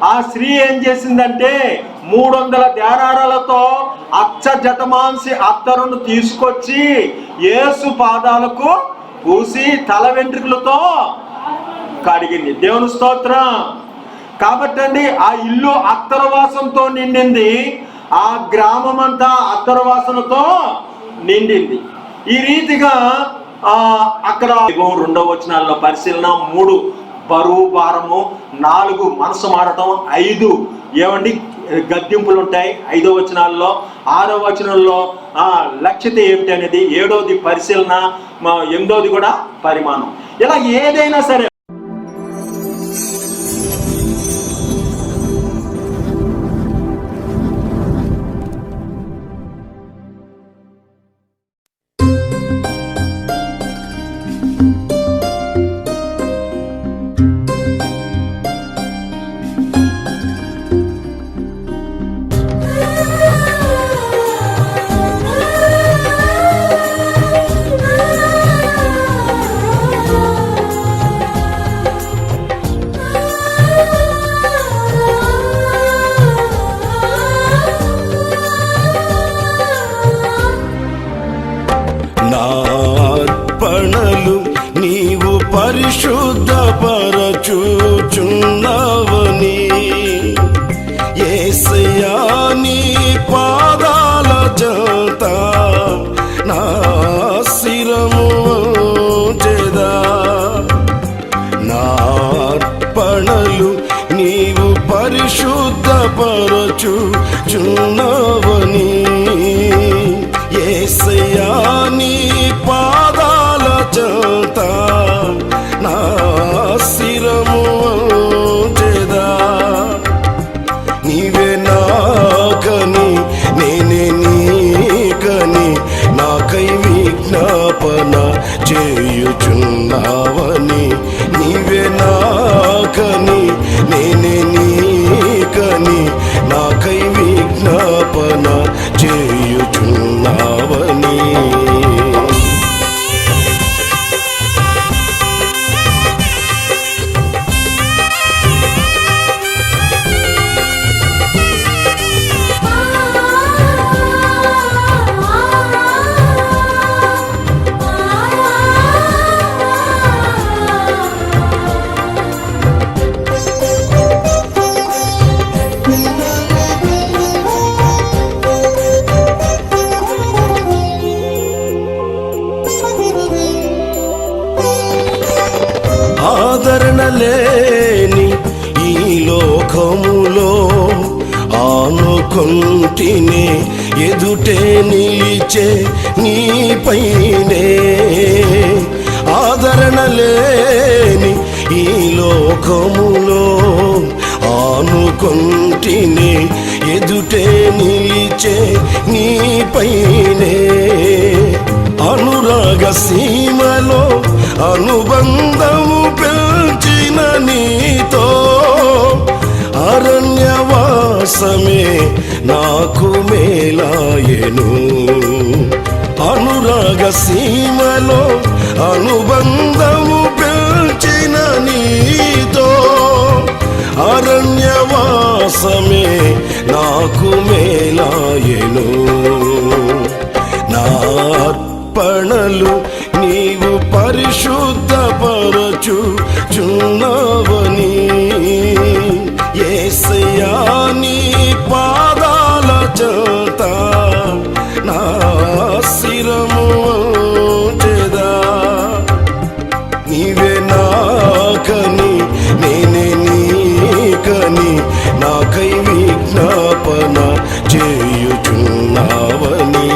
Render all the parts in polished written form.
ఆ స్త్రీ ఏం చేసిందంటే 300 దేనారాలతో అచ్చ జటమాంసి అత్తరును తీసుకొచ్చి యేసు పాదాలకు పూసి తల వెంట్రుకలతో కడిగింది. దేవుని స్తోత్రం. కాబట్టి అండి ఆ ఇల్లు అత్తరవాసంతో నిండింది, ఆ గ్రామం అంతా అత్తరవాసనతో నిండింది. ఈ రీతిగా అక్కడ 2వ వచనాల్లో పరిశీలన, 3 బరువు భారము, 4 మనసు మారటం, 5 ఏమండి గద్దింపులు ఉంటాయి 5వ వచనాల్లో. 6వ వచనంలో లక్ష్యత ఏమిటి అనేది, 7వది పరిశీలన, 8వది కూడా పరిమాణం. ఇలా ఏదైనా సరే పరిశుద్ధపరచుచున్నవని యేసయ్యా నీ పాదాల చెంత నా శిరము వంచెదా. నా అర్పణలు నీవు పరిశుద్ధపరచుచున్నవని యేసయ్యా నీ పాదాల చెంత నా శిరము వంచెదా. నీవే నాకని నేనే నీకని నాకై విజ్ఞాపన చేయుచున్నావని. నీవే నాకని నేనే నీకని నాకై విజ్ఞాపన చేయుచున్నావని. ఆదరణ లేని ఈ లోకములో ఆనుకుంటినే ఎదుటే నిలిచే నీపైనే. ఆదరణ లేని ఈ లోకములో ఆనుకుంటినే ఎదుటే నిలిచే నీపైనే. అనురాగ సీమలో అనుబంధము పెంచిన నీతో అరణ్యవాసమే నాకు మేలాయెను. అనురాగ సీమలో అనుబంధము పెంచిన నీతో అరణ్యవాసమే నాకు మేలాయెను. నా అర్పణలు నీవు పరిశుద్ధపరచుచున్నవని యేసయ్యా నీ పాదాల చెంత నా శిరము వంచెదా. నీవే నాకని నేనే నీకని నాకై విజ్ఞాపన చేయుచున్నావని.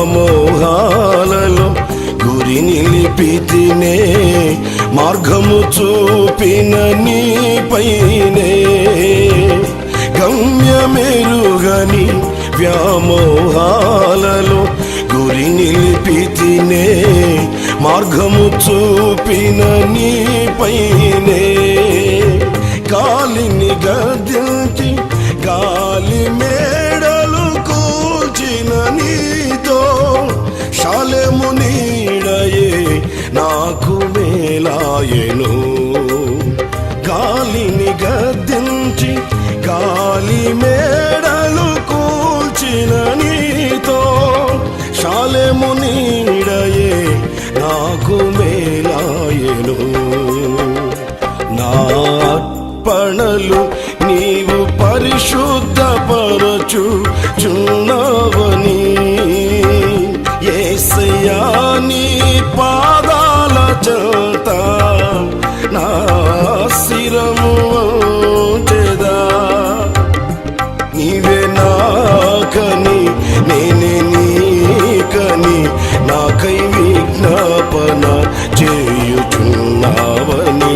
వ్యామోహాలలో గురి నిలిపితినే, మార్గము చూపిన నీపైనే. గమ్యమెరుగని వ్యామోహాలలో గురి నిలిపితినే, మార్గము చూపిన నీపైనే. గాలిని గద్దించి గాలి మేడలు కూల్చిన నీతో, శాలెము నీడయే నాకు మేలాయెను. గాలిని గద్దించి గాలి మేడలు కూల్చిన నీతో, శాలెము నీడయే నాకు మేలాయెను. నా అర్పణలు నీవు పరిశుద్ధపరచుచున్నావని, యేసయ్యా నీ పాదాల చెంత నా శిరము వంచెదా. నీవే నాకని నేనే నీకని నాకై విజ్ఞాపన చేయుచున్నావని.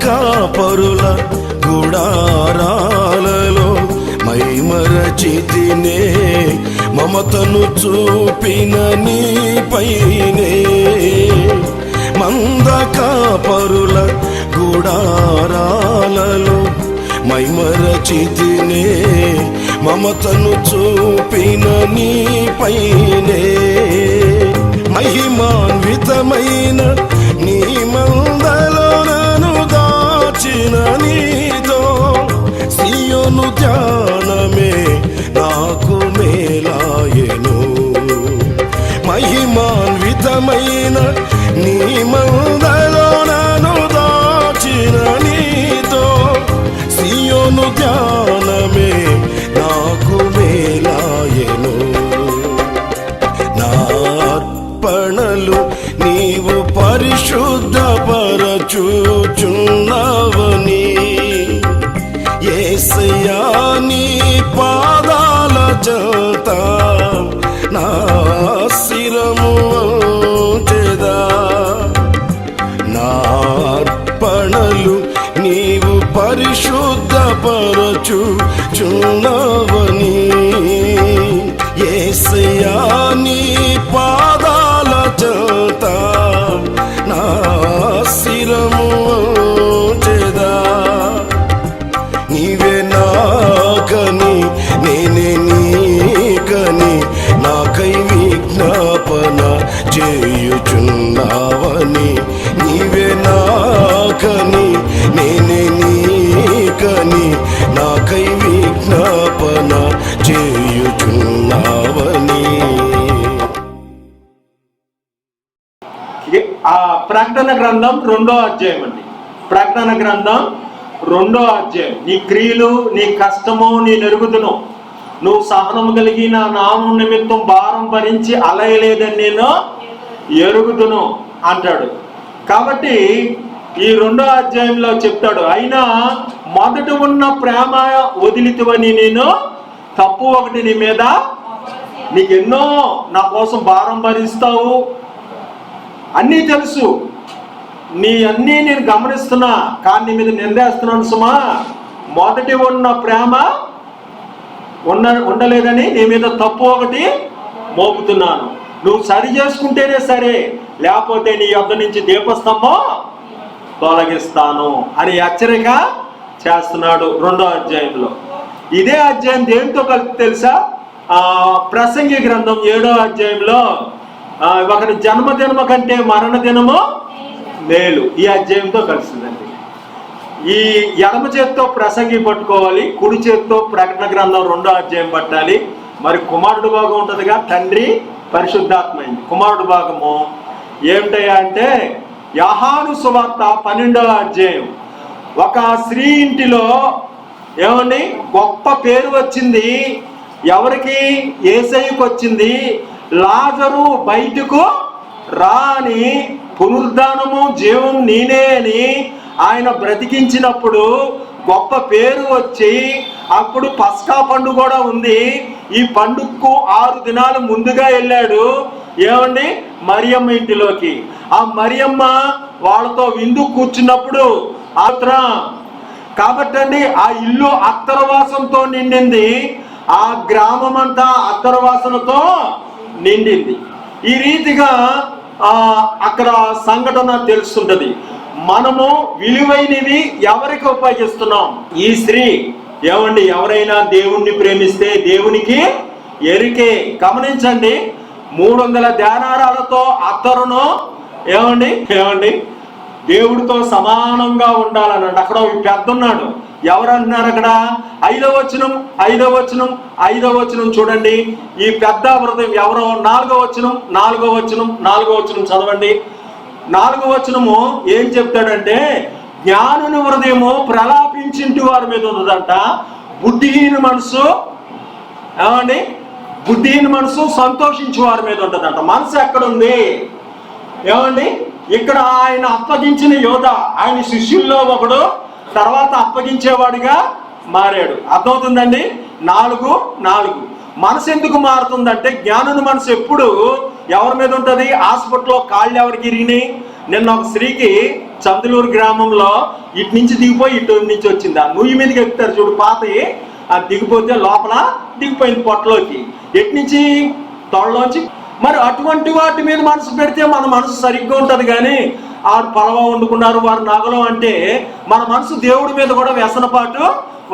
కాపరుల గుడారాలలో మైమరచితినే, మమతను చూపిన నీపైనే. మంద కాపరుల గుడారాలలో మైమరచితినే, మమతను చూపిన నీపైనే. మహిమాన్వితమైన నీ మందలో నన్ను దాచిన నీతో, సియోను ధ్యానమే నాకు మేలాయెను. మహిమాన్వితమైన నీ మందలో నన్ను దాచిన నీతో, సియోను ధ్యానమే నాకు మేలాయెను. నా అర్పణలు నీవు పరిశుద్ధపరచుచున్నావని, యేసయ్యా నీ పాదాల చెంత నా శిరము వంచెదా. నా అర్పణలు నీవు పరిశుద్ధపరచుచున్నావని, యేసయ్యా నీ పాదాల చెంత నా శిరము వంచెదా. నీవే నాకని నేనే నీకని నాకై విజ్ఞాపన చేయుచున్నావని. నీవే నాకని నేనే నీకని నాకై విజ్ఞాపన చేయుచున్నావని. ఆ ప్రకటన గ్రంథం 2వ అధ్యాయం అండి. ప్రకటన గ్రంథం 2వ అధ్యాయం. నీ క్రియలు, నీ కష్టము నీ నెరుగుదును, నువ్వు సహనం కలిగి నా నామం నిమిత్తం భారం భరించి అలయలేదని నేను ఎరుగుదును అంటాడు. కాబట్టి ఈ 2వ అధ్యాయంలో చెప్తాడు, అయినా మొదట ఉన్న ప్రేమ వదిలితివని నేను తప్పు ఒకటి నీ మీద, నీకెన్నో నా కోసం భారం భరిస్తావు, అన్నీ తెలుసు, అన్నీ నేను గమనిస్తున్నా, కానీ నీ మీద నిందేస్తున్నాను సుమా. మొదటి ఉన్న ప్రేమ ఉండలేదని నీ మీద తప్పు ఒకటి మోపుతున్నాను. నువ్వు సరి చేసుకుంటేనే సరే, లేకపోతే నీ యొద్ద నుంచి దీపస్తంభం తొలగిస్తాను అని హెచ్చరిక చేస్తున్నాడు 2వ అధ్యాయంలో. ఇదే అధ్యాయం దేనితో కలిపి తెలుసా? ప్రసంగి గ్రంథం 7వ అధ్యాయంలో ఒకరి జన్మదినము కంటే మరణ దినము మేలు, ఈ అధ్యాయంతో కలిసిందండి. ఈ ఎడమ చేత్తో ప్రసంగి పట్టుకోవాలి, కుడి చేత్తో ప్రకటన గ్రంథం 2వ అధ్యాయం పట్టాలి. మరి కుమారుడు భాగం ఉంటుందిగా, తండ్రి పరిశుద్ధాత్మ. కుమారుడు భాగము ఏమిటయ్యా అంటే యోహాను సువార్త 12వ అధ్యాయం. ఒక స్త్రీ ఇంటిలో ఏమండి గొప్ప పేరు వచ్చింది. ఎవరికి? యేసయ్యకు వచ్చింది. లాజరు బయటకు రా అని, పునరుద్ధానము జీవం నేనే అని ఆయన బ్రతికించినప్పుడు గొప్ప పేరు వచ్చి, అప్పుడు పస్కా పండుగ కూడా ఉంది. ఈ పండుగకు 6 దినాలు ముందుగా వెళ్ళాడు. ఏమండి మరియమ్మ ఇంటిలోకి. ఆ మరియమ్మ వాళ్ళతో విందు కూర్చున్నప్పుడు కాబట్టి అండి ఆ ఇల్లు అత్తరవాసంతో నిండింది. ఆ గ్రామం అంతా అత్తరవాసనతో నిండింది. ఈ రీతిగా అక్కడ సంఘటన తెలుస్తుంటది. మనము విలువైనవి ఎవరికి ఉపయోగిస్తున్నాం? ఈ స్త్రీ ఏమండి ఎవరైనా దేవుణ్ణి ప్రేమిస్తే దేవునికి ఎరికే. గమనించండి, 300 ధ్యానారాలతో అత్తరును ఏమండి దేవుడితో సమానంగా ఉండాలన్నాడు. అక్కడ పెద్ద ఉన్నాడు. ఎవరంటున్నారు అక్కడ? 5వ వచనం చూడండి. ఈ పెద్ద హృదయం ఎవరో? 4వ వచనం చదవండి. 4వ వచనము ఏం చెప్తాడంటే, జ్ఞానుని హృదయము ప్రలాపించింటి వారి మీద ఉన్నదంట. బుద్ధిహీన మనసు సంతోషించే వారి మీద ఉంటుందంట. మనసు ఎక్కడుంది? ఏమండి ఇక్కడ ఆయన అప్పగించిన యోధ, ఆయన శిష్యుల్లో ఒకడు, తర్వాత అప్పగించేవాడిగా మారాడు. అర్థమవుతుందండి? 4 మనసు ఎందుకు మారుతుందంటే, జ్ఞానుని మనసు ఎప్పుడు ఎవరి మీద ఉంటుంది? హాస్పిటల్లో కాళ్ళు ఎవరికి ఇరిగినాయి? నిన్న ఒక స్త్రీకి చందులూరు గ్రామంలో ఇటు నుంచి దిగిపోయి ఇటు నుంచి వచ్చింది. ఆ నుయ్యి మీదకి ఎక్కుతారు చూడు పాతయి, అది దిగిపోతే లోపల దిగిపోయింది పొట్టలోకి. ఎటు నుంచి? తొడలోంచి. మరి అటువంటి వాటి మీద మనసు పెడితే మన మనసు సరిగ్గా ఉంటుంది. కానీ ఆరు పలవ వండుకున్నారు, వారు నగలు అంటే మన మనసు దేవుడి మీద కూడా వ్యసనపాటు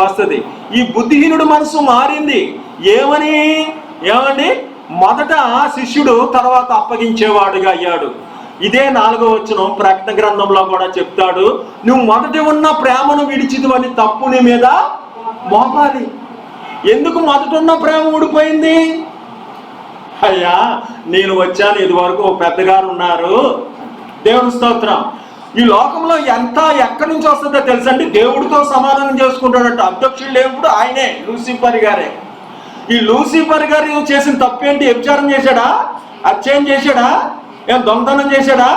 వస్తుంది. ఈ బుద్ధిహీనుడు మనసు మారింది. ఏమండి మొదట శిష్యుడు, తర్వాత అప్పగించేవాడుగా అయ్యాడు. ఇదే 4వ వచనం ప్రకటన గ్రంథంలో కూడా చెప్తాడు. నువ్వు మొదట ఉన్న ప్రేమను విడిచిదివని తప్పు నీ మీద మోపాలి. ఎందుకు మొదట ఉన్న ప్రేమ ఊడిపోయింది? అయ్యా నేను వచ్చాను, ఇదివరకు ఓ పెద్దగారు ఉన్నారు. దేవుని స్తోత్రం. ఈ లోకంలో ఎక్కడి నుంచి వస్తుందో తెలుసండి? దేవుడితో సమాధానం చేసుకుంటాడంట. అధ్యక్షుడు లేవుడు ఆయనే, లూసిఫర్ గారే. ఈ లూసిఫర్ గారు చేసిన తప్పేంటి? వ్యభిచారం చేశాడా? హత్యం చేశాడా? ఏం దొంగతనం చేశాడా?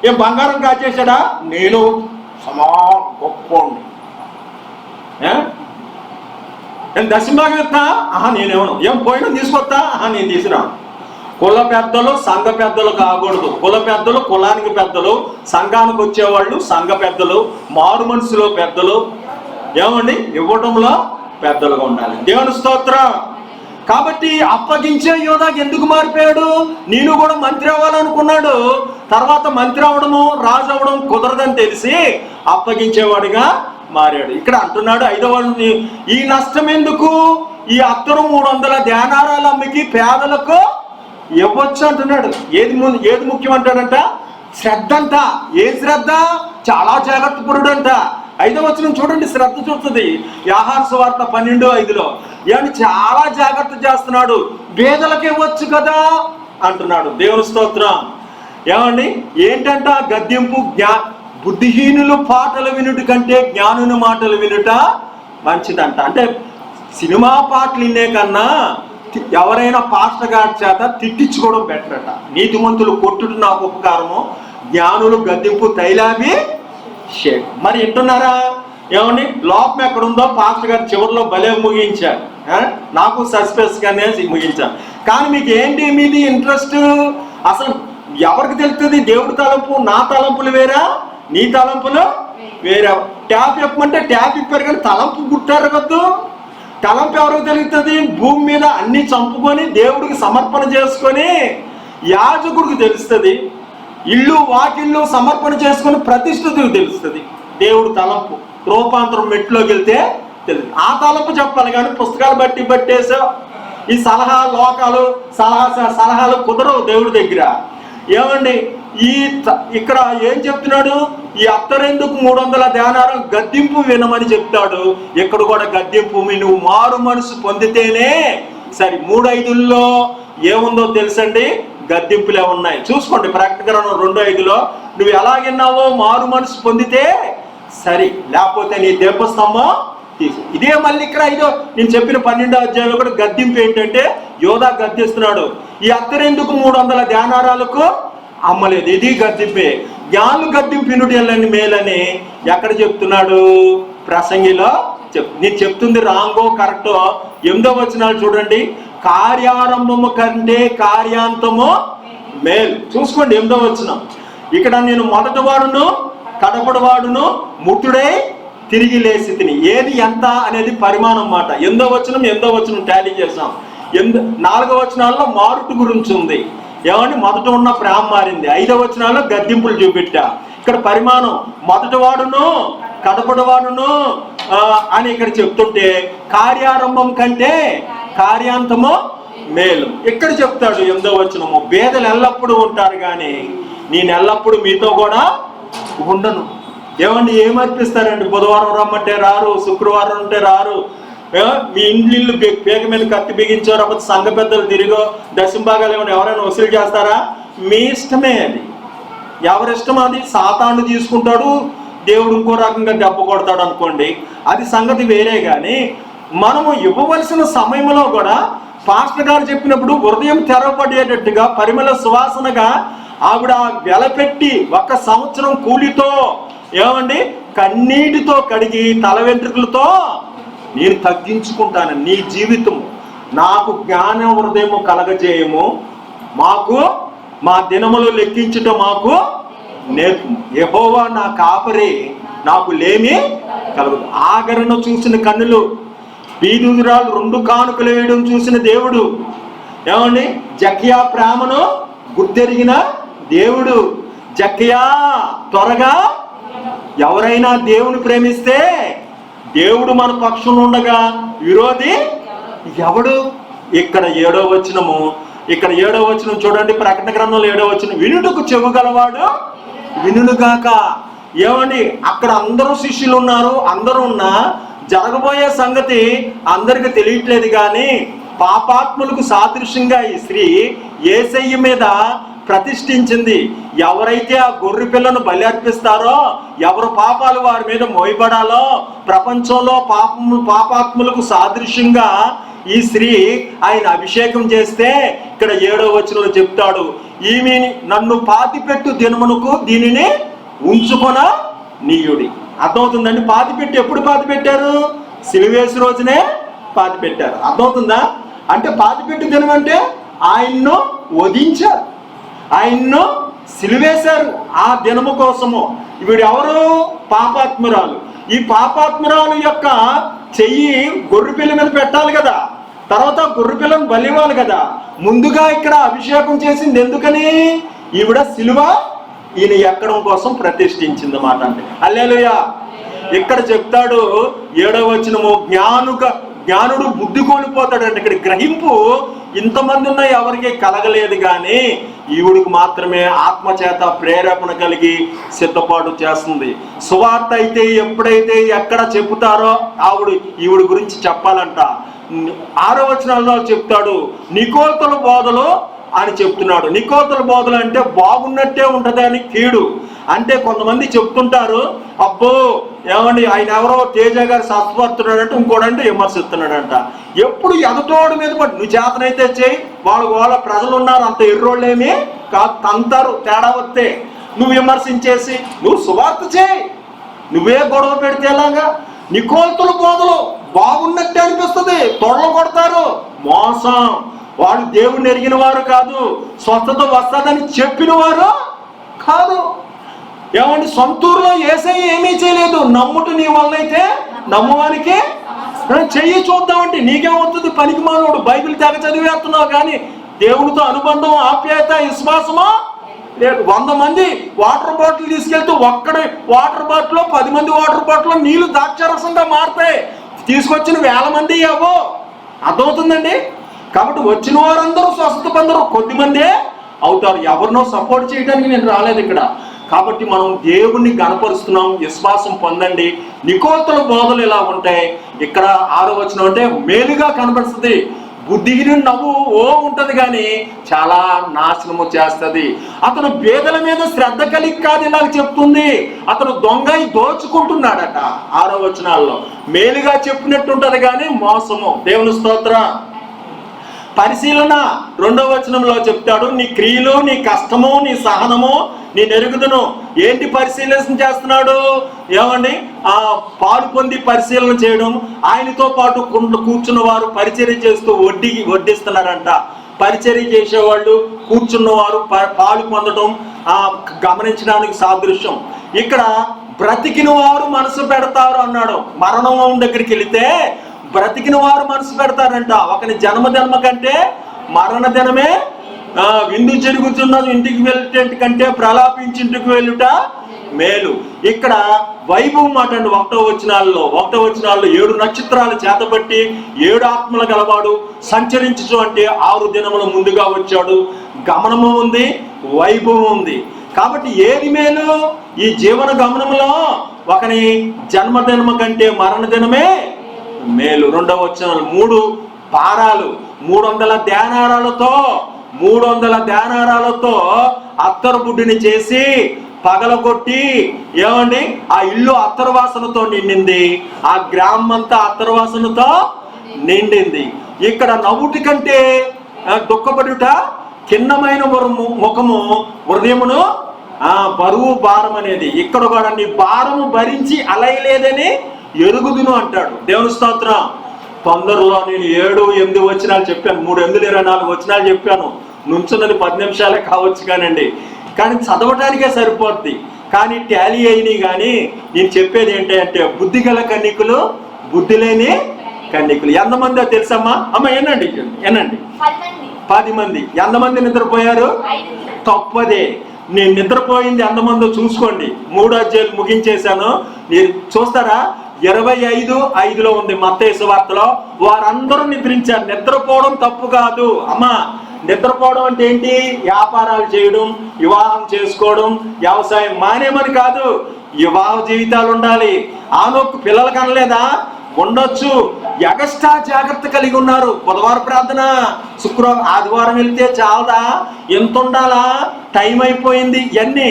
ఏం బంగారం కాచేశాడా? నేను గొప్పోండి. ఏం దశంభాగం ఇస్తా? నేనేమను. ఏం పోయినా తీసుకొస్తా? నేను తీసుకురా. కుల పెద్దలు సంఘ పెద్దలు కాకూడదు. కుల పెద్దలు కులానికి పెద్దలు, సంఘానికి వచ్చేవాళ్ళు సంఘ పెద్దలు, మారు మనసులో పెద్దలు, ఏమండి ఇవ్వడంలో పెద్దలుగా ఉండాలి. దేవుని స్తోత్రం. కాబట్టి అప్పగించే యోధాకి ఎందుకు మారిపోయాడు? నేను కూడా మంత్రి అవ్వాలనుకున్నాడు. తర్వాత మంత్రి అవ్వడము, రాజు అవ్వడం కుదరదని తెలిసి అప్పగించేవాడిగా మారాడు. ఇక్కడ అంటున్నాడు 5వ, ఈ నష్టం ఎందుకు? ఈ అత్తరు 300 ధ్యానారాలు అమ్మికి పేదలకు ఇవ్వచ్చు అంటున్నాడు. ఏది ముఖ్యం అంటాడంట? శ్రద్ధ అంట. ఏ శ్రద్ధ? చాలా జాగ్రత్త పరుడంట. 5వ వచనం చూడండి, శ్రద్ధ చూస్తుంది. యోహాను సువార్త 12:5 ఏమని చాలా జాగ్రత్త చేస్తున్నాడు. పేదలకు ఇవ్వచ్చు కదా అంటున్నాడు. దేవుని స్తోత్రం. ఏమండి ఏంటంట? గద్దింపు. బుద్ధిహీనులు పాటలు వినుట కంటే జ్ఞానుని మాటలు వినుట మంచిదంట. అంటే సినిమా పాటలు వినే కన్నా ఎవరైనా పాస్టర్ గారి చేత తిట్టించుకోవడం బెటర్ అట. నీతిమంతులు కొట్టుట నాకు ఉపకారము, జ్ఞానులు గద్దింపు తైలాభి షేక్. మరి వింటున్నారా? ఏమండి లోపం ఎక్కడుందో పాస్టర్ గారు చివరిలో భలే ముగించారు. నాకు సస్పెన్స్ గానే ముగించాను. కానీ మీకు ఏంటి మీది ఇంట్రెస్ట్? అసలు ఎవరికి తెలుస్తుంది? దేవుడి తలంపు, నా తలంపులు వేరా, నీ తలంపులు వేరే. ట్యాప్ ఇప్పమంటే ట్యాప్ ఇప్పారు, కానీ తలంపు గుట్టారు కద్దు. తలంపు ఎవరికి తెలుస్తుంది? భూమి మీద అన్ని చంపుకొని దేవుడికి సమర్పణ చేసుకొని యాజకుడికి తెలుస్తుంది. ఇల్లు వాకిళ్ళు సమర్పణ చేసుకొని ప్రతిష్ఠితులకు తెలుస్తుంది దేవుడు తలంపు. రూపాంతరం మెట్లోకి వెళ్తే తెలుసు. ఆ తలంపు చెప్పాలి, కానీ పుస్తకాలు బట్టేసా ఈ సలహాలు కుదరవు దేవుడి దగ్గర. ఏమండి ఇక్కడ ఏం చెప్తున్నాడు? ఈ అత్తరెందుకు 300 ధ్యానాలు గద్దింపు వినమని చెప్తాడు. ఇక్కడ కూడా గద్దింపు, నువ్వు మారు మనసు పొందితేనే సరే. 3:5లో ఏముందో తెలుసండి, గద్దింపులే ఉన్నాయి. చూసుకోండి ప్రకటన గ్రంథం 2:5లో నువ్వు ఎలాగిన్నావో మారు మనసు పొందితే సరే, లేకపోతే నీ దీపస్తంభం తీసు. ఇదే మళ్ళీ ఇక్కడ నేను చెప్పిన 12వ అధ్యాయంలో కూడా గద్దింపు ఏంటంటే యోధా గద్దిస్తున్నాడు. ఈ అత్తరెందుకు 300 ధ్యానారాలకు అమ్మలేదు, ఇది గద్దింపే. జ్ఞానులు గద్దింపినుడని మేలని ఎక్కడ చెప్తున్నాడు? ప్రసంగిలో నేను చెప్తుంది రాంగో కరెక్టో. 8వ వచనాలు చూడండి. కార్యారంభము కంటే కార్యాంతము మేలు. చూసుకోండి 8వ వచనం. ఇక్కడ నేను మొదటి వాడును కడపడి వాడును ముట్టుడై తిరిగి లేసి తిని. ఏది ఎంత అనేది పరిమాణం మాట. 8వ వచనం టాలీ చేసాం. 4వ వచనాల్లో మారుటు గురించి ఉంది. ఏమంటే మొదట ఉన్న ప్రేమ మారింది. 5వ వచనాల్లో గద్దింపులు చూపెట్టా. ఇక్కడ పరిమాణం మొదటి వాడును కడపడి వాడును అని ఇక్కడ చెప్తుంటే కార్యారంభం కంటే కార్యాంతము మేలు ఇక్కడ చెప్తాడు. 8వ వచనము, పేదలు ఎల్లప్పుడూ ఉంటారు కానీ నేను ఎల్లప్పుడూ మీతో కూడా ఉండను. ఏమండి ఏమర్పిస్తారండి? బుధవారం రమ్మంటే రారు, శుక్రవారం అంటే రారు. మీ ఇండ్లు పేక మీద కత్తి బిగించారు, అప్పుడు సంఘ పెద్దలు తిరిగో దశంభాగాలు ఏమైనా ఎవరైనా వసూలు చేస్తారా? మీ ఇష్టమే, అది ఎవరిష్టం. అది సాతాను తీసుకుంటాడు, దేవుడు ఇంకో రకంగా దెబ్బ కొడతాడు అనుకోండి, అది సంగతి వేరే. కానీ మనము ఇవ్వవలసిన సమయంలో కూడా పాస్టర్ గారు చెప్పినప్పుడు హృదయం తెరవబడేటట్టుగా పరిమళ సువాసనగా ఆవిడ వెలపెట్టి 1 సంవత్సరం కూలితో ఏమండి కన్నీటితో కడిగి తల వెంట్రుకలతో నేను తగ్గించుకుంటాను. నీ జీవితం నాకు జ్ఞాన హృదయము కలగజేయము, మాకు మా దినములు లెక్కించుట మాకు నేర్పు. యెహోవా నా కాపరి, నాకు లేమి కలగదు. ఆగరణ చూసిన కన్నులు, బీదురాలు 2 కానుకలు వేయడం చూసిన దేవుడు. ఏమండి జకియా ప్రేమను గుర్తెరిగిన దేవుడు. జకియా త్వరగా, ఎవరైనా దేవుని ప్రేమిస్తే దేవుడు మన పక్షంలో ఉండగా విరోధి ఎవడు? ఇక్కడ 7వ వచనం చూడండి. ప్రకటన గ్రంథంలో 7వ వచనం, వినుటకు చెవు గలవాడు వినుగాక. ఏమండి అక్కడ అందరూ శిష్యులు ఉన్నారు, అందరూ ఉన్నా జరగబోయే సంగతి అందరికి తెలియట్లేదు. కానీ పాపాత్ములకు సాదృశ్యంగా ఈ స్త్రీ యేసయ్య మీద ప్రతిష్ఠించింది. ఎవరైతే ఆ గొర్రె పిల్లను బలి అర్పిస్తారో, ఎవరు పాపాలు వారి మీద మోయబడాలో, ప్రపంచంలో పాపాత్ములకు సాదృశ్యంగా ఈ స్త్రీ ఆయన అభిషేకం చేస్తే ఇక్కడ 7వ వచనంలో చెప్తాడు, ఈమె నన్ను పాతిపెట్టు దినమునకు దీనిని ఉంచుకొన నీయుడి. అర్థమవుతుందండి? పాతిపెట్టి ఎప్పుడు పాతిపెట్టారు? సిలువేసి రోజునే పాతిపెట్టారు. అర్థమవుతుందా? అంటే పాతిపెట్టు దినం అంటే ఆయన్ను వధించారు, ఆయన్ను సిలువేశారు ఆ దినము కోసము. వీడు ఎవరు? పాపాత్మురాలు. ఈ పాపాత్మురాలు యొక్క చెయ్యి గొర్రెపిల్ల మీద పెట్టాలి కదా, తర్వాత గొర్రెపిల్లను బలివ్వాలి కదా. ముందుగా ఇక్కడ అభిషేకం చేసింది ఎందుకని? ఈవిడ సిలువ ఈయన ఎక్కడం కోసం ప్రతిష్ఠించింది మాట. అంటే హల్లెలూయా. ఇక్కడ చెప్తాడు 7వ వచనము, జ్ఞానుడు బుద్ధి కోల్పోతాడండి. ఇక్కడ గ్రహింపు ఇంతమంది ఉన్న ఎవరికి కలగలేదు, కానీ ఈవిడికి మాత్రమే ఆత్మచేత ప్రేరేపణ కలిగి సిద్ధపాటు చేస్తుంది. సువార్త అయితే ఎప్పుడైతే ఎక్కడ చెబుతారో ఈవిడి గురించి చెప్పాలంట. 6వ వచనంలో చెప్తాడు, నికోతుల బోధలు అని చెప్తున్నాడు. నికోతుల బోధలు అంటే బాగున్నట్టే ఉంటుంది అని కీడు. అంటే కొంతమంది చెప్తుంటారు, అబ్బో ఏమండి ఆయన ఎవరో తేజ గారు సత్పడుతున్నాడంటే, ఇంకోడంటే విమర్శిస్తున్నాడంట. ఎప్పుడు ఎదటోడి మీద పడి నువ్వు చేతనైతే చేయి, వాళ్ళ ప్రజలు ఉన్నారు అంత ఎర్రోళ్ళేమి కాదు, తంతారు తేడా వస్తే. నువ్వు విమర్శించేసి నువ్వు సువార్త చేయి, నువ్వే గొడవ పెడితే ఎలాగా? నికోతుల బోధలు బాగున్నట్టే అనిపిస్తుంది, తొడలు కొడతారు, మోసం. వాళ్ళు దేవుణ్ణి ఎరిగిన వారు కాదు, స్వస్థత వస్తుందని చెప్పిన వారు కాదు. ఏమండి సొంతూరులో యేసయ్య ఏమీ చేయలేదు, నమ్ముట నీ వల్ల అయితే నమ్మవానికి చెయ్యి చూద్దామంటే నీకేమవుతుంది? పనికి మానవుడు, బైబిల్ తెగ చదివేస్తున్నావు కానీ దేవునితో అనుబంధం, ఆప్యాయత, విశ్వాసమా లేదు. 100 మంది వాటర్ బాటిల్ తీసుకెళ్తూ ఒక్కడే వాటర్ బాటిల్ 10 మంది వాటర్ బాటిల్ నీళ్లు ద్రాక్షరసంగా మారుతాయి, తీసుకొచ్చిన 1000 మంది అవో. అర్థమవుతుందండి? కాబట్టి వచ్చిన వారందరూ స్వస్థత పొందరు, కొద్దిమందే అవుతారు. ఎవరినో సపోర్ట్ చేయడానికి నేను రాలేదు ఇక్కడ. కాబట్టి మనం దేవుణ్ణి గణపరుస్తున్నాం, విశ్వాసం పొందండి. నికోతల బోధలు ఇలా ఉంటాయి. ఇక్కడ 6వ వచనం అంటే మేలుగా కనబడుతుంది. బుద్ధిహీనుడి నవ్వు ఉంటది కానీ చాలా నాశనము చేస్తుంది. అతను బేదల మీద శ్రద్ధ కలిగి కాదు ఇలాగ చెప్తుంది. అతను దొంగై దోచుకుంటున్నాడట. 6వ వచనాల్లో మేలుగా చెప్పినట్టు ఉంటది కానీ మోసము. దేవుని స్తోత్రం. పరిశీలన 2వ వచనంలో చెప్తాడు, నీ క్రియలు, నీ కష్టము, నీ సహనము నేను ఎరుగుదును. ఏంటి పరిశీలన చేస్తున్నాడు? ఏమండి, పాలు పొంది పరిశీలన చేయడం, ఆయనతో పాటు కూర్చున్న వారు పరిచర్య చేస్తూ వడ్డిస్తున్నారంట. పరిచర్య చేసేవాళ్ళు కూర్చున్నవారు పాలు పొందడం గమనించడానికి సాదృశ్యం. ఇక్కడ బ్రతికిన వారు మనసు పెడతారు అన్నాడు. మరణం దగ్గరికి వెళితే బ్రతికిన వారు మనసు పెడతారంట. ఒకని జన్మదినం కంటే మరణ దినమే విందు జరుగుతున్న ఇంటికి వెళ్ళేట కంటే ప్రలాపించి ఇంటికి వెళ్ళుట మేలు. ఇక్కడ వైభవం మాట అండి. 1వ వచనాల్లో 7 నక్షత్రాలు చేతబట్టి 7 ఆత్మలు గలవాడు సంచరించు అంటే 6 దినముల ముందుగా వచ్చాడు. గమనము ఉంది, వైభవం ఉంది. కాబట్టి ఏది మేలు? ఈ జీవన గమనంలో ఒకని జన్మదినము కంటే మరణ దినమే మేలు. 2వ వచనం 3 పారాలు 300 ధ్యానారాలతో అత్తరు బుడ్డిని చేసి పగలగొట్టి, ఏమండి, ఆ ఇల్లు అత్తరవాసనతో నిండింది. ఆ గ్రామం అంతా అత్తరవాసనతో నిండింది. ఇక్కడ నవ్వుటి కంటే దుఃఖపడుట కిన్నమైన ముఖము హృదయమును బరువు భారం అనేది. ఇక్కడ కూడా నీ భారము భరించి అలయలేదని ఎరుగుదును అంటాడు. దేవుని స్తోత్రం. తొందరలో నేను 7-8 వచనాలు చెప్పాను. 3-8-24 వచనాలు చెప్పాను. నుంచున్నది 10 నిమిషాలే కావచ్చు కానండి, కానీ చదవటానికే సరిపోద్ది. కానీ టాలీ అయినాయి. కానీ నేను చెప్పేది ఏంటంటే బుద్ధి గల కన్నికులు, బుద్ధి లేని కన్నికులు. ఎంతమందో తెలుసమ్మా? అమ్మ ఏనండి 10 మంది. ఎంతమంది నిద్రపోయారు? తప్పదే. నేను నిద్రపోయింది ఎంతమందో చూసుకోండి. 3 అధ్యాయాలు ముగించేశాను. మీరు చూస్తారా? 25:5 ఉంది మత్తయి సువార్తలో. వారందరూ నిద్రించారు. నిద్రపోవడం తప్పు కాదు అమ్మా. నిద్రపోవడం అంటే ఏంటి? వ్యాపారాలు చేయడం, వివాహం చేసుకోవడం, వ్యవసాయం మానేమని కాదు. వివాహ జీవితాలు ఉండాలి. ఆనోకు పిల్లలు కనలేదా? ఉండొచ్చు. ఎగస్ట్రా జాగ్రత్త కలిగి ఉన్నారు. బుధవారం ప్రార్థన, శుక్రవారం, ఆదివారం వెళ్తే చాలదా? ఎంత ఉండాలా? టైం అయిపోయింది. ఇవన్నీ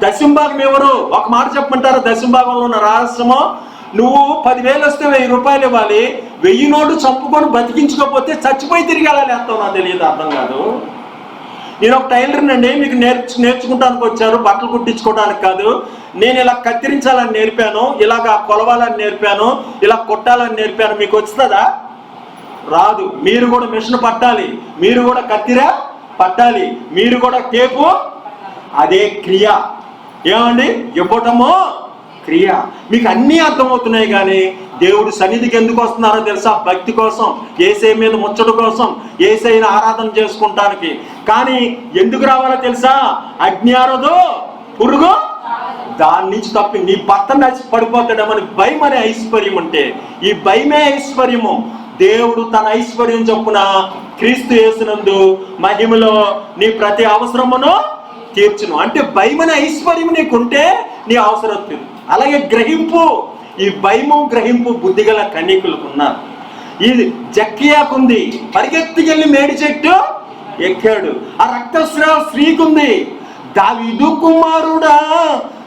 దశంభాగం ఎవరు? ఒక మాట చెప్పమంటారు. దశంభాగంలో ఉన్న రహస్యము, నువ్వు 10,000 వస్తే 1,000 రూపాయలు ఇవ్వాలి. 1000 నోటు చంపుకొని బతికించుకోకపోతే చచ్చిపోయి తిరిగి ఎలా లేస్తావు నాకు తెలియదు, అర్థం కాదు. నేను ఒక టైలర్ని అండి. మీకు నేర్చుకుంటానికి వచ్చారు, బట్టలు కుట్టించుకోవడానికి కాదు. నేను ఇలా కత్తిరించాలని నేర్పాను, ఇలాగా కొలవాలని నేర్పాను, ఇలా కొట్టాలని నేర్పాను. మీకు వస్తుందా? రాదు. మీరు కూడా మిషన్ పట్టాలి, మీరు కూడా కత్తిరా పట్టాలి, మీరు కూడా టేపు. అదే క్రియ. ఏమండి? ఇవ్వటమో క్రియ. మీకు అన్నీ అర్థమవుతున్నాయి. కానీ దేవుడు సన్నిధికి ఎందుకు వస్తున్నారో తెలుసా? భక్తి కోసం, యేసయ్య మీద ముచ్చట కోసం, యేసయ్యని ఆరాధన చేసుకుంటానికి. కానీ ఎందుకు రావాలో తెలుసా? అజ్ఞానదో పురుగు దాని నుంచి తప్పి నీ భర్త నచ్చి పడిపోతాడేమని భయం అనే ఐశ్వర్యం ఉంటే, ఈ భయమే ఐశ్వర్యము. దేవుడు తన ఐశ్వర్యం చొప్పున క్రీస్తు యేసునందు మహిమలో నీ ప్రతి అవసరమును తీర్చును. అంటే భయమనే ఐశ్వర్యం నీకుంటే నీ అవసరం తీరు. అలాగే గ్రహింపు, ఈ భయము గ్రహింపు బుద్ధిగల కన్యకులకు ఉన్నారు. ఇది జక్కియాకుంది, పరిగెత్తికెళ్ళి మేడి చెట్టు ఎక్కాడు. ఆ రక్తస్రావ స్త్రీకుంది, దావీదు కుమారుడా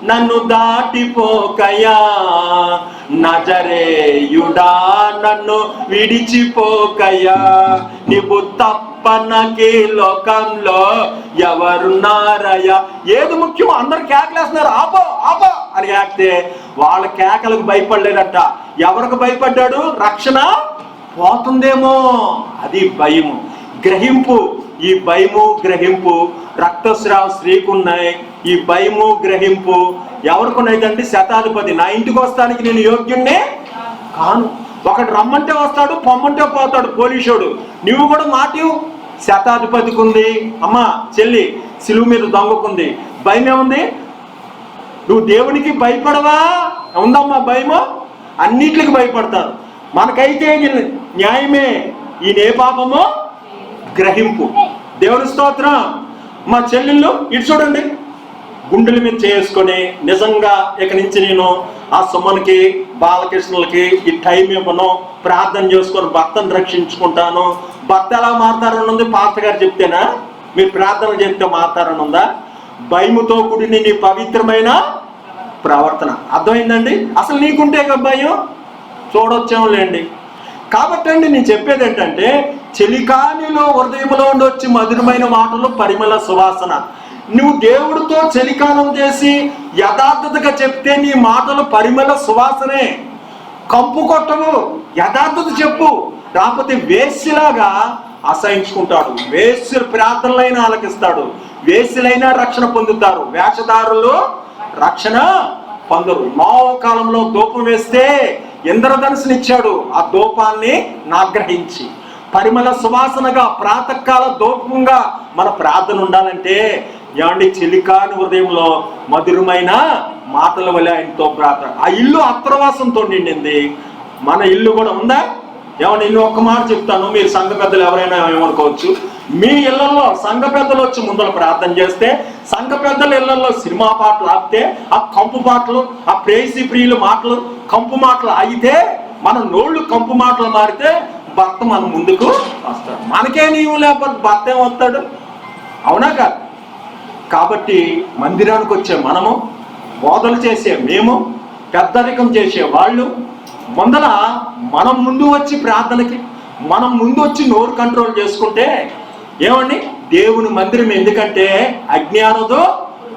నన్ను దాటిపోకయా, నజరేయుడా నన్ను విడిచిపోకయా, నీవు తప్పనకి లోకంలో ఎవరున్నారయ్యా. ఏది ముఖ్యం? అందరు కేకలేస్తున్నారు, ఆపో ఆపో అని కేకితే వాళ్ళ కేకలకు భయపడలేదట. ఎవరికి భయపడ్డాడు? రక్షణ పోతుందేమో, అది భయము. గ్రహింపు, ఈ భయము గ్రహింపు రక్తస్రావ స్త్రీకున్నాయి. ఈ భయము గ్రహింపు ఎవరికున్నాయిదండి? శతాధిపతి. నా ఇంటికి వస్తానికి నేను యోగ్యుణ్ణే కాను. ఒకడు రమ్మంటే వస్తాడు, పొమ్మంటే పోతాడు పోలీసుడు. నువ్వు కూడా మాటివు. శతాధిపతికి ఉంది. అమ్మా చెల్లి, సిలువ మీద దొంగకుంది. భయం ఏముంది? నువ్వు దేవునికి భయపడవా? ఉందమ్మా భయము. అన్నిటికి భయపడతారు. మనకైతే న్యాయమే. ఈయన ఏ పాపమో గ్రహింపు. దేవుని స్తోత్రం. మా చెల్లెళ్ళు ఇటు చూడండి, గుండెల మీద చేసుకొని నిజంగా ఇక నుంచి నేను ఆ సుమన్కి బాలకృష్ణులకి ఈ టైం ఇవ్వను, ప్రార్థన చేసుకొని భర్తను రక్షించుకుంటాను. భర్త ఎలా మారుతారని ఉంది? పాస్టర్ గారు చెప్తేనా? మీరు ప్రార్థన చేస్తే మారుతారని ఉందా? భయముతో కూడిన నీ పవిత్రమైన ప్రవర్తన. అర్థమైందండి? అసలు నీకుంటే కదా భయం, చూడొచ్చాములేండి. కాబట్టి అండి నేను చెప్పేది ఏంటంటే, చెలికానిలో హృదయంలో ఉండొచ్చి మధురమైన మాటలు పరిమళ సువాసన. నువ్వు దేవుడితో చెలికానం చేసి యథార్థతగా చెప్తే నీ మాటలు పరిమళ సువాసనే. కంపు కొట్టవు, యథార్థత చెప్పు. రాకపోతే వేశ్యలాగా అసహించుకుంటాడు. వేశ్యుల ప్రార్థనలైనా ఆలకిస్తాడు, వేశ్యలైనా రక్షణ పొందుతారు, వేషధారులు రక్షణ పొందరు. మావో కాలంలో ధూపం వేస్తే ఇంద్రధనుసునిచ్చాడు, ఆ ధూపాన్ని నాగ్రహించి పరిమళ సువాసనగా ప్రాతకాల ధూపంగా మన ప్రార్థన ఉండాలంటే ఏమండి, చెలికాని హృదయంలో మధురమైన మాటల వల్ల ఆయనతో ప్రార్థన. ఆ ఇల్లు అత్రవాసంతో నిండింది. మన ఇల్లు కూడా ఉందా? ఏమన్నా ఇల్లు ఒక్క మాట చెప్తాను, మీరు సంఘ పెద్దలు ఎవరైనా ఏమనుకోవచ్చు. మీ ఇళ్లలో సంఘ పెద్దలు వచ్చి ముందర ప్రార్థన చేస్తే, సంఘ పెద్దల ఇళ్లలో సినిమా పాటలు ఆపితే, ఆ కంపు పాటలు, ఆ ప్రేయసి ప్రియుల మాటలు, కంపు మాటలు ఆగితే, మన నోళ్ళు కంపు మాటలు మారితే భర్త మన ముందుకు వస్తాడు. మనకే నీవు లేకపోతే భర్త ఏమవుతాడు? అవునా కాదు? కాబట్టి మందిరానికి వచ్చే మనము, బోధలు చేసే మేము, పెద్దరికం చేసే వాళ్ళు ముందర మనం ముందు వచ్చి ప్రార్థనకి, మనం ముందు వచ్చి నోరు కంట్రోల్ చేసుకుంటే ఏమండి, దేవుని మందిరం ఎందుకంటే అజ్ఞానదో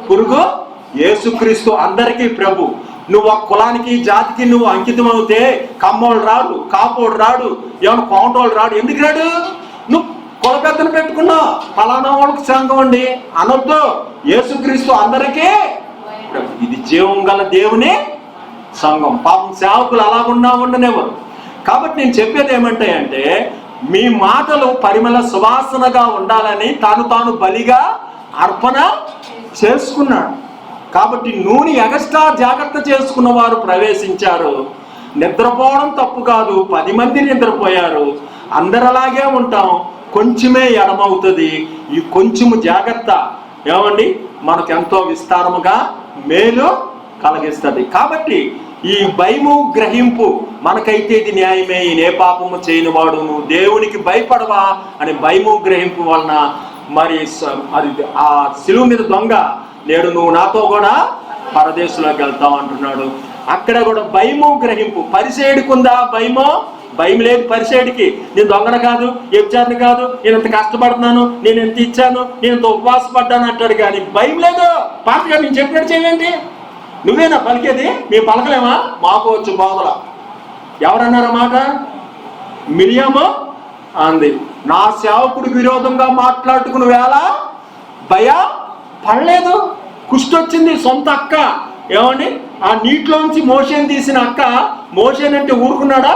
పురుగు యేసుక్రీస్తు అందరికీ ప్రభు. నువ్వు ఆ కులానికి జాతికి నువ్వు అంకితం అవుతే కమ్మోళ్ళు రాడు, కాపోడు రాడు, ఏమన్నా కోంటోళ్ళు రాడు. ఎందుకు రాడు? నువ్వు కుల పెద్దను పెట్టుకున్నావు, ఫలానా వాళ్ళకి సంఘం అండి అనొద్దు. యేసుక్రీస్తు అందరికీ ప్రభు. ఇది జీవం గల దేవుని సంఘం. పాపం సేవకులు అలా ఉండనివ్వరు. కాబట్టి నేను చెప్పేది ఏమంటే అంటే, మీ మాటలు పరిమళ సువాసనగా ఉండాలని తాను బలిగా అర్పణ చేసుకున్నాడు. కాబట్టి నూనె ఎగస్ట్రా జాగ్రత్త చేసుకున్న వారు ప్రవేశించారు. నిద్రపోవడం తప్పు కాదు, 10 మంది నిద్రపోయారు. అందరలాగే ఉంటాం, కొంచెమే ఎడమవుతుంది. ఈ కొంచెము జాగ్రత్త ఏమండి మనకు ఎంతో విస్తారముగా మేలు కలిగిస్తుంది. కాబట్టి ఈ భయము గ్రహింపు మనకైతే ఇది న్యాయమే, ఈయన ఏ పాపము చేయని వాడు, నువ్వు దేవునికి భయపడవా అని భయము గ్రహింపు వలన మరి అది ఆ శిలువ మీద దొంగ, నేడు నువ్వు నాతో కూడా పరదేశంలోకి వెళ్తావు అంటున్నాడు. అక్కడ కూడా భయము గ్రహింపు. పరిసేడుకుందా భయము? భయం లేదు పరిసేడికి. నేను దొంగన కాదు, వ్యభిచారిని కాదు, నేను ఎంత కష్టపడుతున్నాను, నేను ఎంత ఇచ్చాను, నేను ఎంత ఉపవాసపడ్డాను అంటాడు. కానీ భయం లేదు. పాటగా నేను చెప్పినట్టు చేయండి. నువ్వేనా పలికేది? మేము పలకలేమా? మాకు వచ్చు బోధల. ఎవరన్నారన్నమాట? మిరియాము అంది, నా సేవకుడికి విరోధంగా మాట్లాడుకున్న వేళ భయ పడలేదు. కుష్టొచ్చింది సొంత అక్క. ఏమండి, ఆ నీటిలోంచి మోషేని తీసిన అక్క మోషేనంటే ఊరుకున్నాడా?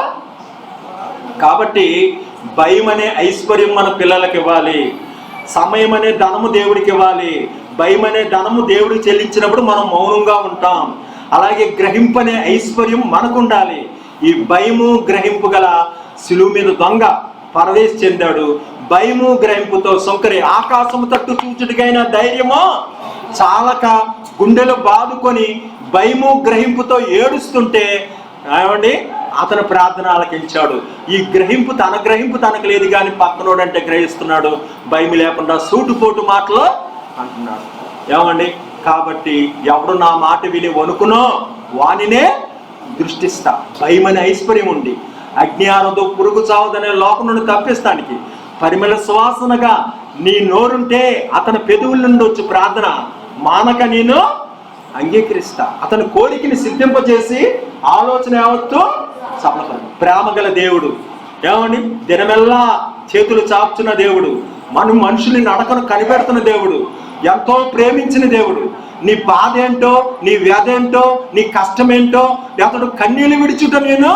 కాబట్టి భయం అనే ఐశ్వర్యం మన పిల్లలకి ఇవ్వాలి. సమయం అనే ధనము దేవుడికి ఇవ్వాలి. భయం అనే ధనము దేవుడికి చెల్లించినప్పుడు మనం మౌనంగా ఉంటాం. అలాగే గ్రహింపు అనే ఐశ్వర్యం మనకు ఉండాలి. ఈ భయము గ్రహింపు గల శిలువ మీద దొంగ పరదేశ్ చెందాడు. భయము గ్రహింపుతో సొంకరి ఆకాశము తట్టు చూచుడికైన ధైర్యము చాలక గుండెలు బాదుకొని భయము గ్రహింపుతో ఏడుస్తుంటే ఏమండి అతను ప్రార్థన ఆలకించాడు. ఈ గ్రహింపు తనకు లేదు, కానీ పక్కనోడంటే గ్రహిస్తున్నాడు. భయం లేకుండా సూటుపోటు మాటలు అంటున్నాడు. ఏమండి, కాబట్టి ఎవడు నా మాట విని వణుకునో వానినే దృష్టిస్తా. భయం అనే ఐశ్వర్యం ఉండి అజ్ఞానంతో పురుగు చావదనే లోకం నుండి తప్పిస్తానికి పరిమళ సువాసనగా నీ నోరుంటే అతని పెదవుల నుండి వచ్చి ప్రార్థన మానక నేను అంగీకరిస్తా. అతని కోరికని సిద్ధింపజేసి ఆలోచన యావత్తు సఫలపడు. ప్రేమ గల దేవుడు, ఏమండి దినమెల్లా చేతులు చాపుచున్న దేవుడు, మనుషుల్ని నడకను కనిపెడుతున్న దేవుడు, ఎంతో ప్రేమించిన దేవుడు. నీ బాధ ఏంటో, నీ వ్యాధి ఏంటో, నీ కష్టమేంటో అతడు కన్నీళ్ళు విడిచుట నేను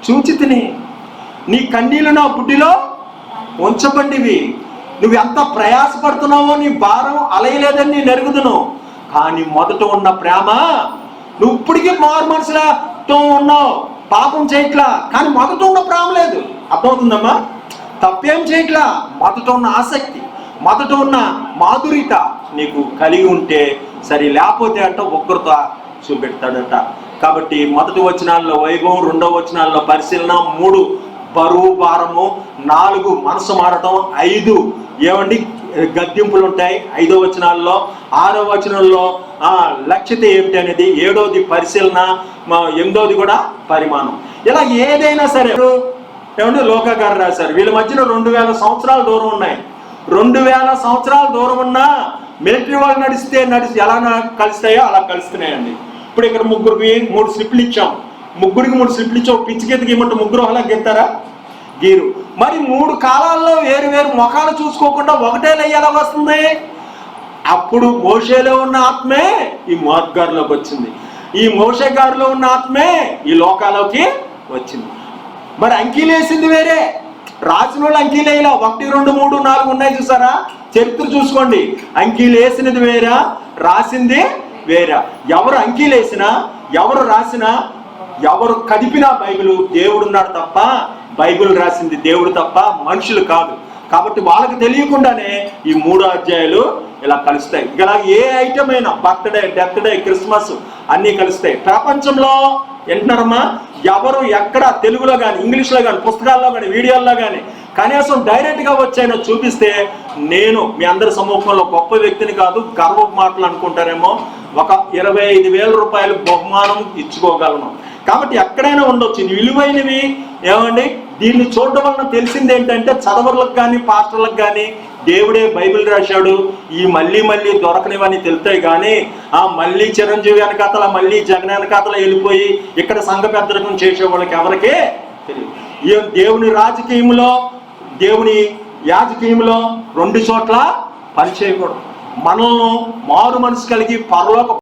చూచి తిని. నీ కన్నీళ్ళు నా బుడ్డిలో ఉంచబడివి. నువ్వు ఎంత ప్రయాసపడుతున్నావో నీ భారం అలయలేదని నేను ఎరుగుదును. కానీ మొదట ఉన్న ప్రేమ, నువ్వు ఇప్పటికీ మారు మనసులతో ఉన్నావు, పాపం చేయట్లా, కానీ మొదట ఉన్న ప్రేమ లేదు. అర్థమవుతుందమ్మా? తప్పేం చేయట్లా, మొదట ఉన్న ఆసక్తి, మొదట ఉన్న మాధుర్యత నీకు కలిగి ఉంటే సరే, లేకపోతే అంట ఉగ్రత చూపెడతాడట. కాబట్టి మొదటి వచనాల్లో వైభవం, రెండవ వచనాల్లో పరిశీలన, 3 బరువు భారము, 4 మనసు మారటం, 5 ఏమండి గద్దింపులు ఉంటాయి 5వ వచనాల్లో, 6వ వచనంలో లక్ష్యత ఏమిటి అనేది, 7వది పరిశీలన, 8వది కూడా పరిమాణం. ఇలా ఏదైనా సరే ఏమంటే లోకా గారు రాశారు, వీళ్ళ మధ్యన 2000 సంవత్సరాల దూరం ఉన్నాయి. 2000 సంవత్సరాల దూరం ఉన్నా మిలిటరీ వాళ్ళు నడిచి ఎలా కలుస్తాయో అలా కలుస్తున్నాయండి. ఇప్పుడు ఇక్కడ ముగ్గురికి 3 స్లిప్లు ఇచ్చాం, ముగ్గురికి 3 స్లిప్లు ఇచ్చాం. పిచ్చికెత్తికి ఇమ్మంటే ముగ్గురు అలా గెత్తారా? గీరు. మరి 3 కాలాల్లో వేరు వేరు ముఖాలు చూసుకోకుండా ఒకటే లెయ్య ఎలా వస్తుంది? అప్పుడు మోషేలో ఉన్న ఆత్మే ఈ మార్క్ గారిలోకి వచ్చింది, ఈ మోషే గారిలో ఉన్న ఆత్మే ఈ లోకాలోకి వచ్చింది. మరి అంకీలేసింది వేరే, రాసిన వాళ్ళు అంకీలేలా. 1, 2, 3, 4 ఉన్నాయి చూసారా? చరిత్ర చూసుకోండి. అంకీలేసినది వేరా, రాసింది వేరా. ఎవరు అంకీలేసినా, ఎవరు రాసినా, ఎవరు కదిపినా బైబిల్ దేవుడున్నాడు తప్ప, బైబిల్ రాసింది దేవుడు తప్ప మనుషులు కాదు. కాబట్టి వాళ్ళకి తెలియకుండానే ఈ 3 అధ్యాయాలు ఇలా కలుస్తాయి. ఇలా ఏ ఐటమ్ అయినా బర్త్డే, డెత్ డే, క్రిస్మస్ అన్నీ కలుస్తాయి. ప్రపంచంలో వింటున్నారమ్మా, ఎవరు ఎక్కడ తెలుగులో కానీ, ఇంగ్లీష్లో కానీ, పుస్తకాల్లో కానీ, వీడియోల్లో కానీ కనీసం డైరెక్ట్గా వచ్చాయనో చూపిస్తే నేను మీ అందరి సమూహంలో గొప్ప వ్యక్తిని కాదు, గర్వ మాటలు అనుకుంటారేమో, ఒక 25,000 రూపాయలు బహుమానం ఇచ్చుకోగలను. కాబట్టి ఎక్కడైనా ఉండొచ్చు ఇది విలువైనవి. ఏమండి, దీన్ని చూడడం వలన తెలిసింది ఏంటంటే, చదవర్లకు కానీ పాస్టర్లకు కానీ దేవుడే బైబిల్ రాశాడు, ఈ మళ్ళీ దొరకనివని తెలుతాయి. కానీ మళ్ళీ చిరంజీవి వెనకాతల, మళ్ళీ జగన్ వెనకాతల వెళ్ళిపోయి ఇక్కడ సంఘ పెద్దరికం చేసే వాళ్ళకి ఎవరికే తెలియదు. దేవుని రాజకీయంలో, దేవుని యాజకీయంలో 2 చోట్ల పని చేయకూడదు. మనల్ని మారు మనసు కలిగి పరలోక